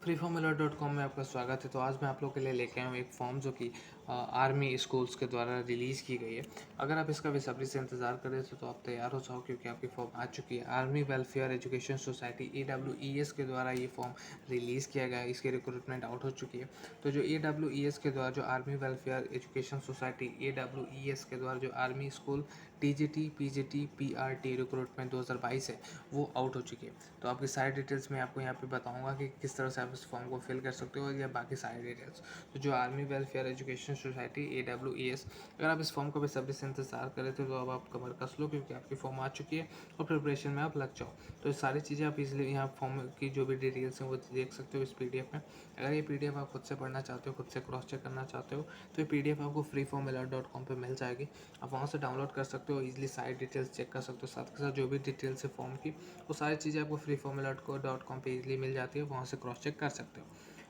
freeformula.com में आपका स्वागत है। तो आज मैं आप लोग के लिए लेके आया हूँ एक फॉर्म जो कि आर्मी स्कूल्स के द्वारा रिलीज़ की गई है। अगर आप इसका बेसब्री से इंतज़ार कर रहे थे तो आप तैयार हो जाओ, क्योंकि आपकी फॉर्म आ चुकी है। Army welfare education society AWES के द्वारा ये फॉर्म रिलीज़ किया गया है। इसकी रिक्रूटमेंट आउट हो चुकी है। तो जो AWES के द्वारा, जो army welfare education society AWES के द्वारा जो army school TGT PGT PRT recruitment 2022 है, वो आउट हो चुकी है। तो आपकी सारी डिटेल्स मैं आपको यहाँ पे बताऊंगा कि किस तरह से आप इस फॉर्म को फिल कर सकते हो, या बाकी सारी डिटेल्स। तो जो army welfare education society AWES, अगर आप इस फॉर्म को बेसब्री से इंतजार कर रहे थे तो अब आप कमर कस लो, क्योंकि आपकी फॉर्म आ चुकी है और प्रिपरेशन में आप लग जाओ। तो ये सारी चीज़ें आप इसलिए यहाँ फॉर्म की जो भी डिटेल्स हैं वो देख सकते हो इस PDF में। अगर ये PDF आप खुद से पढ़ना चाहते हो, खुद से क्रॉस चेक करना चाहते हो, तो ये PDF आपको freeformula.com पे मिल जाएगी। आप वहाँ से डाउनलोड कर सकते हो, ईजिली सारी डिटेल्स चेक कर सकते हो। साथ के साथ जो भी डिटेल्स है फॉर्म की, वो सारी चीज़ें आपको freeformula.com पे ईजिली मिल जाती है, वहाँ से क्रॉस चेक कर सकते हो।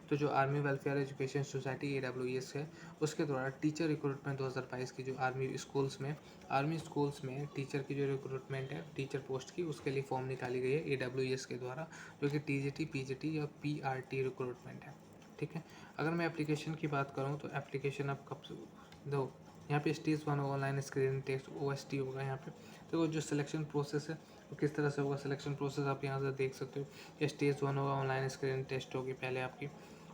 तो जो army welfare education society AWES है, उसके द्वारा टीचर रिक्रूटमेंट 2022 की जो आर्मी स्कूल्स में टीचर की जो रिक्रूटमेंट है, टीचर पोस्ट की, उसके लिए फॉर्म निकाली गई है AWES के द्वारा, जो कि TGT PGT या PRT रिक्रूटमेंट है। ठीक है। अगर मैं एप्लीकेशन की बात करूँ तो एप्लीकेशन आप कब से दो, यहाँ पे स्टेज 1 होगा, ऑनलाइन स्क्रीनिंग टेस्ट OST होगा। यहाँ पे देखो जो सिलेक्शन प्रोसेस है वो किस तरह से होगा। सिलेक्शन प्रोसेस आप यहाँ से देख सकते हो। स्टेज 1 होगा, ऑनलाइन स्क्रीनिंग टेस्ट होगी पहले आपकी,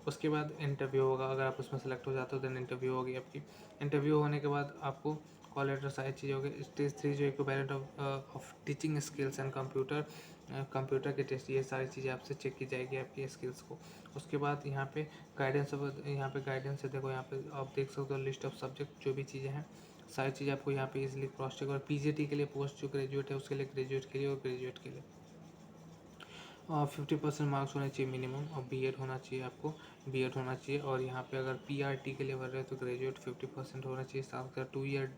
उसके बाद इंटरव्यू होगा। अगर आप उसमें सेलेक्ट हो जाते हो देन इंटरव्यू होगी आपकी। इंटरव्यू होने के बाद आपको कॉल लेटर सारी चीज़ होगी। स्टेज 3 जो equivalent of teaching skills and computer के टेस्ट, ये सारी चीज़ें आपसे चेक की जाएगी आपकी स्किल्स को। उसके बाद यहाँ पे गाइडेंस है। देखो यहाँ पे आप देख सकते हो लिस्ट ऑफ सब्जेक्ट, जो भी चीज़ें हैं सारी चीज़ें आपको यहाँ पे इजीली क्रॉस चेक। और PGT के लिए पोस्ट जो ग्रेजुएट है उसके लिए, ग्रेजुएट के लिए और ग्रेजुएट के लिए 50% मार्क्स होने चाहिए मिनिमम, और BEd होना चाहिए आपको, BEd होना चाहिए। और यहाँ पे अगर PRT के लिए भर रहे हो तो ग्रेजुएट 50% होना चाहिए। साथ कर 2 ईयर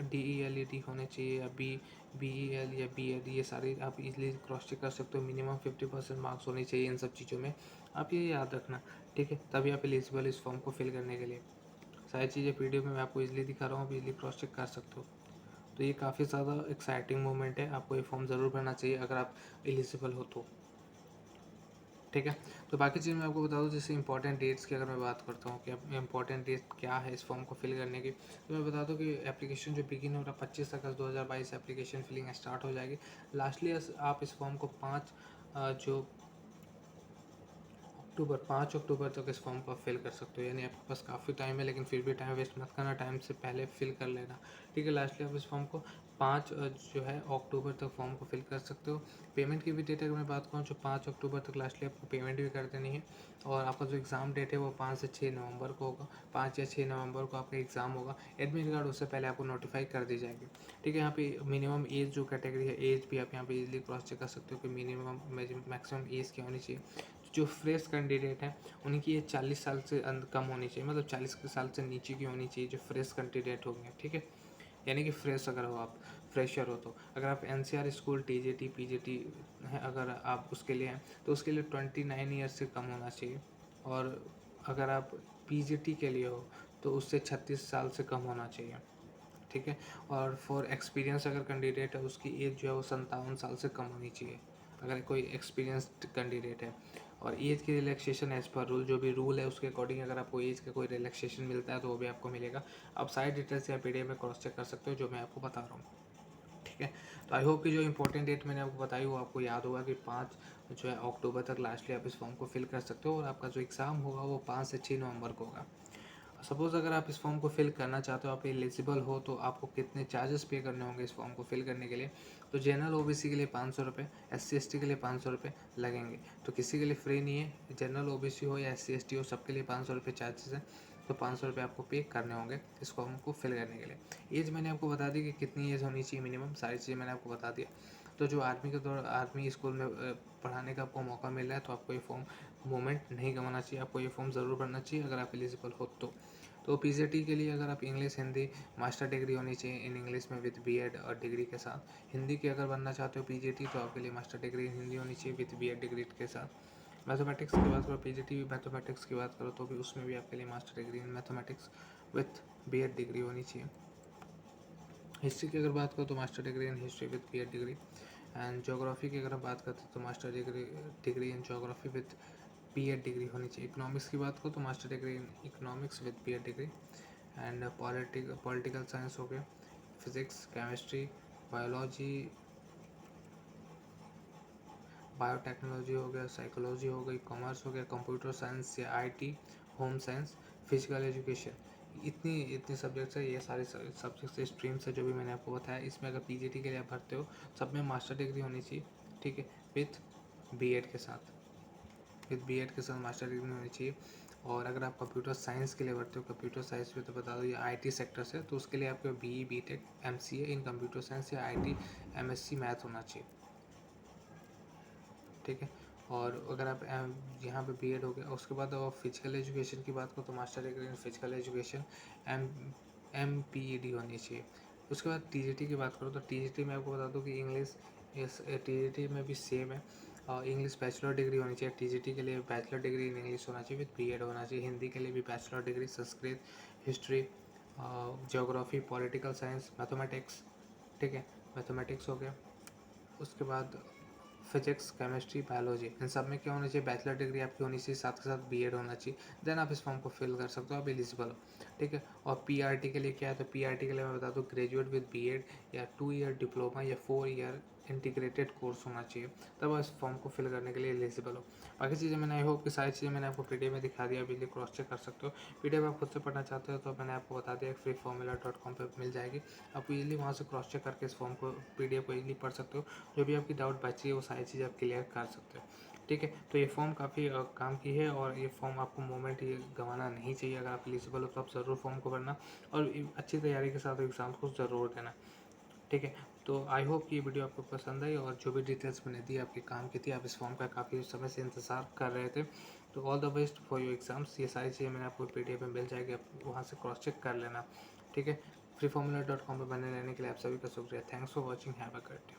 DELED होने चाहिए, या BEL या BEd, ये सारी आप इजीली क्रॉस चेक कर सकते हो। मिनिमम 50% मार्क्स होने चाहिए इन सब चीज़ों में, आप ये याद रखना। ठीक है, तभी आप एलिजिबल इस फॉर्म को फिल करने के लिए। सारी चीज़ें PDF में मैं आपको इजीली दिखा रहा हूँ, आप इजीली क्रॉस चेक कर सकते हो। तो ये काफ़ी ज़्यादा एक्साइटिंग मोमेंट है, आपको ये फॉर्म ज़रूर भरना चाहिए अगर आप एलिजिबल हो तो। ठीक है। तो बाकी चीज़ मैं आपको बता दूँ, जैसे इंपॉर्टेंट डेट्स की अगर मैं बात करता हूँ कि इंपॉर्टेंट डेट क्या है इस फॉर्म को फिल करने की, तो मैं बता दूँ कि एप्लीकेशन जो बिगिन हो रहा है 25 अगस्त 2022 एप्लीकेशन फिलिंग स्टार्ट हो जाएगी। लास्टली आप इस फॉर्म को 5 अक्टूबर तक इस फॉर्म को आप फिल कर सकते हो। यानी आपके पास काफ़ी टाइम है, लेकिन फिर भी टाइम वेस्ट मत करना, टाइम से पहले फिल कर लेना। ठीक है। लास्टली आप इस फॉर्म को 5 जो है अक्टूबर तक फॉर्म को फिल कर सकते हो। पेमेंट की भी डेट अगर मैं बात करूँ, जो 5 अक्टूबर तक लास्टली आपको पेमेंट भी कर देनी है। और आपका जो एग्ज़ाम डेट है वो 5 से 6 नवंबर को होगा। 5 या 6 नवंबर को आपका एग्ज़ाम होगा। एडमिट कार्ड उससे पहले आपको नोटिफाई कर दी जाएगी। ठीक है। यहाँ पे मिनिमम एज जो कैटेगरी है, एज भी आप यहाँ पे इजीली क्रॉस चेक कर सकते हो कि मिनिमम मैक्सिमम एज क्या होनी चाहिए। जो फ्रेश कैंडिडेट हैं उनकी एज 40 साल से कम होनी चाहिए, मतलब 40 साल से नीचे की होनी चाहिए जो फ्रेश कैंडिडेट होंगे। ठीक है। यानी कि फ्रेश अगर हो, आप फ्रेशर हो, तो अगर आप NCR स्कूल TGT PGT है, अगर आप उसके लिए हैं तो उसके लिए 29 ईयर्स से कम होना चाहिए। और अगर आप PGT के लिए हो तो उससे 36 साल से कम होना चाहिए। ठीक है। और फॉर एक्सपीरियंस अगर कैंडिडेट है, उसकी एज जो है वो 57 साल से कम होनी चाहिए, अगर कोई एक्सपीरियंस्ड कैंडिडेट है। और एज की रिलैक्सेशन एज पर रूल, जो भी रूल है उसके अकॉर्डिंग अगर आपको एज का कोई रिलैक्सेशन मिलता है तो वो भी आपको मिलेगा। आप सारी डिटेल्स या PDF में क्रॉस चेक कर सकते हो, जो मैं आपको बता रहा हूँ। ठीक है। तो आई होप कि जो इंपॉर्टेंट डेट मैंने आपको बताई वो आपको याद होगा कि 5 जो है अक्टूबर तक लास्टली आप इस फॉर्म को फिल कर सकते हो। और आपका जो एग्ज़ाम होगा वो 5 से 6 नवंबर को होगा। सपोज़ अगर आप इस फॉर्म को फिल करना चाहते हो, आप एलिजिबल हो, तो आपको कितने चार्जेस पे करने होंगे इस फॉर्म को फिल करने के लिए। तो जनरल OBC के लिए 500 रुपये, SC ST के लिए 500 रुपये लगेंगे। तो किसी के लिए फ्री नहीं है, जनरल OBC हो या SC ST हो, सबके लिए 500 रुपये चार्जेस हैं। तो 500 रुपये आपको पे करने होंगे इस फॉर्म को फिल करने के लिए। एज मैंने आपको बता दी कि कितनी एज होनी चाहिए मिनिमम, सारी चीज़ें मैंने आपको बता दिया। तो जो आर्मी के दौरान आर्मी स्कूल में पढ़ाने का आपको मौका मिल रहा है, तो आपको ये फॉर्म मोमेंट नहीं गंवाना चाहिए, आपको ये फॉर्म ज़रूर भरना चाहिए अगर आप एलिजिबल हो तो PGT के लिए अगर आप इंग्लिश हिंदी मास्टर डिग्री होनी चाहिए इन इंग्लिश में विद BEd और डिग्री के साथ। हिंदी की अगर बनना चाहते हो PGT, तो आपके लिए मास्टर डिग्री इन हिंदी होनी चाहिए विद BEd डिग्री के साथ। मैथमेटिक्स की बात करो, PGT मैथमेटिक्स की बात करो, तो भी उसमें भी आपके लिए master degree in mathematics with BEd degree होनी चाहिए। हिस्ट्री की अगर बात करो तो master degree in history with BEd degree. And geography की अगर हम बात करते हैं तो master degree in geography with BEd degree होनी चाहिए। इकोनॉमिक्स की बात करो तो master degree in economics with BEd degree. And political science हो गया, फिजिक्स, केमिस्ट्री, बायोलॉजी, बायोटेक्नोलॉजी हो गया, साइकोलॉजी हो गई, कॉमर्स हो गया, कंप्यूटर साइंस या IT, home science, physical education. इतनी इतनी सब्जेक्ट्स है, ये सारे सब्जेक्ट्स स्ट्रीम्स है जो भी मैंने आपको बताया। इसमें अगर पीजीटी के लिए आप भरते हो सब में मास्टर डिग्री होनी चाहिए, ठीक है, विथ बीएड के साथ, विद बीएड के साथ मास्टर डिग्री होनी चाहिए। और अगर आप कंप्यूटर साइंस के लिए भरते हो, कंप्यूटर साइंस में तो बता दो ये आईटी सेक्टर से, तो उसके लिए आपको BE, BTech, MCA in computer science या आईटी, एमएससी मैथ होना चाहिए, ठीक है। और अगर आप यहाँ पे बीएड हो गया, उसके बाद आप फिजिकल एजुकेशन की बात करो तो master degree in physical education, M MPEd होनी चाहिए। उसके बाद टीजीटी की बात करो तो टीजीटी में आपको बता दूँ कि इंग्लिश, इस टीजीटी में भी सेम है, इंग्लिश बैचलर डिग्री होनी चाहिए। टीजीटी के लिए बैचलर डिग्री इन इंग्लिश होना चाहिए विद बीएड होना चाहिए। हिंदी के लिए भी bachelor degree, Sanskrit, history, geography, political science, mathematics, ठीक है, मैथमेटिक्स हो गया। उसके बाद फिजिक्स, केमिस्ट्री, बायोलॉजी, इन सब में क्या होना चाहिए, बैचलर डिग्री आपकी होनी चाहिए, साथ के साथ बीएड होना चाहिए। देन आप इस फॉर्म को फिल कर सकते हो, आप एलिजिबल हो, ठीक है। और पीआरटी के लिए क्या है, तो पीआरटी के लिए मैं बता दूँ ग्रेजुएट विद बीएड या 2 ईयर डिप्लोमा या 4 ईयर इंटीग्रेटेड कोर्स होना चाहिए, तब आप इस फॉर्म को फिल करने के लिए एलिजिबल हो। बाकी चीज़ें मैंने, आई होप कि सारी चीज़ें मैंने आपको पीडीएफ में दिखा दिया, बिजली क्रॉस चेक कर सकते हो। पीडीएफ आप खुद से पढ़ना चाहते हो तो मैंने आपको बता दिया, freeformula.com पे मिल जाएगी, आप इजीली वहाँ से क्रॉस चेक करके इस फॉर्म को, पीडीएफ को इजीली पढ़ सकते हो। जो भी आपकी डाउट बची है वो सारी चीज़ आप क्लियर कर सकते हो, ठीक है। तो ये फॉर्म काफ़ी काम की है, और ये फॉर्म आपको मोमेंट ये गंवाना नहीं चाहिए। अगर आप एलिजिबल हो तो आप ज़रूर फॉर्म को भरना, और अच्छी तैयारी के साथ एग्ज़ाम को ज़रूर देना, ठीक है। तो आई होप कि ये वीडियो आपको पसंद आई, और जो भी डिटेल्स मैंने दी आपके काम की थी, आप इस फॉर्म का काफ़ी समय से इंतज़ार कर रहे थे। तो all the best for your exams. ये सारी चीज़ें मैंने आपको पीडीएफ में मिल जाएगी, आप वहाँ से क्रॉस चेक कर लेना, ठीक है। freeformula.com पे बने रहने के लिए आप सभी का शुक्रिया। Thanks for watching, have a good day.